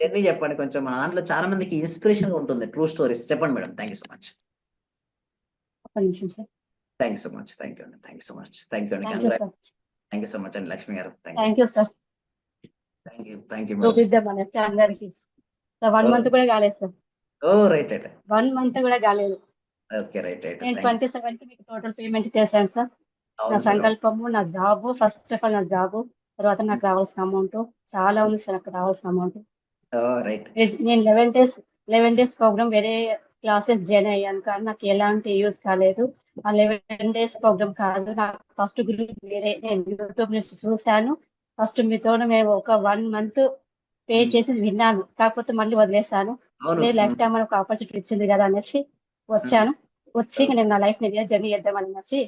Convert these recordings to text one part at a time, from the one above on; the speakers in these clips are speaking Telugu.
జర్నీ చెప్పండి కొంచెం. మన దాంట్లో చాలా మందికి ఇన్స్పిరేషన్ ఉంటుంది. ట్రూ స్టోరీస్ చెప్పండి madam. Thank you so much. ఒక్క నిమిషం sir. Thank you so much. Thank you అండి. Thank you so much. Thank you అండి. Thank you sir. Thank you so much అండి లక్ష్మి గారు. Thank you sir. Thank you. Thank you madam. చూపిద్దాం అనేసి అందరికి. 1 మంత్ కూడా కాలేదు sir. Oh right right. 1 month కూడా కాలేదు. Okay right right. నేను 27కి మీకు టోటల్ పేమెంట్ చేశాను సార్. నా సంకల్పము, నా జాబ్, ఫస్ట్ ఆఫ్ ఆల్ నా జాబ్, తర్వాత నాకు రావాల్సిన అమౌంట్ చాలా ఉంది సార్. అక్కడ రావాల్సిన అమౌంట్. రైట్. నేను 11 డేస్ ప్రోగ్రామ్ వేరే క్లాసెస్ జాయిన్ అయ్యాను కానీ నాకు ఎలాంటి యూజ్ కాలేదు. ఆ 11 డేస్ ప్రోగ్రామ్ కాదు, నాకు ఫస్ట్ గ్రూప్ వేరే నేను యూట్యూబ్ నుంచి చూశాను. ఫస్ట్ మీతో మేము ఒక 1 మంత్ పే చేసి విన్నాను, కాకపోతే మళ్ళీ వదిలేసాను. లైఫ్ టైం ఒక ఆపర్చునిటీ ఇచ్చింది కదా అనేసి వచ్చాను. వచ్చి నేను నా లైఫ్ ని జర్నీ చేద్దాం అనేసి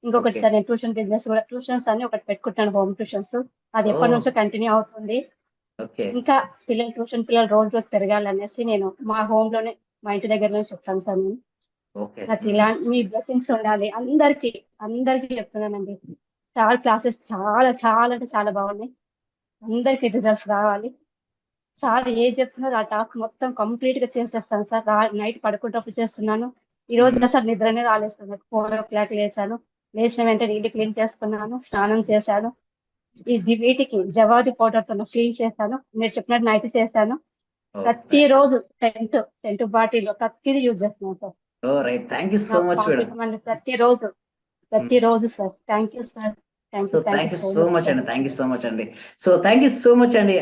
ఇంకొకటి సార్, నేను బిజినెస్ కూడా ట్యూషన్స్ అని ఒకటి పెట్టుకుంటాను, హోమ్ ట్యూషన్స్. అది ఎప్పటి నుంచో కంటిన్యూ అవుతుంది. ఇంకా పిల్లలు రోజు పెరగాలనేసి నేను మా హోమ్ లోనే, మా ఇంటి దగ్గరలోనే చెప్తాను సార్. నేను నాకు ఇలా మీ బ్లెస్సింగ్స్ ఉండాలి అందరికి చెప్తున్నానండి. చాలా క్లాసెస్ చాలా చాలా అంటే చాలా బాగున్నాయి. అందరికి రిజల్ట్స్ రావాలి. సార్ చెప్తున్నారు ఆ టాక్ మొత్తం కంప్లీట్ గా చేసేస్తాను సార్. నైట్ పడుకుంటప్పుడు చేస్తున్నాను. ఈ రోజు సార్ నిద్రనే రాలేదు సార్. 4 o'clock లేచాను. లేచిన వెంటనే ఇల్లు క్లీన్ చేసుకున్నాను, స్నానం చేశాను. వీటికి జవాది పౌడర్ తో క్లీన్ చేశాను. మీరు చెప్పినట్టు నైట్ చేశాను. ప్రతిరోజు సెంటు బాటిల్ ప్రతిదీ యూజ్ చేస్తున్నాను sir. Thank you so much madam. ప్రతిరోజు sir. Thank you sir. Thank you so much అండి. థ్యాంక్ యూ సో మచ్ అండి.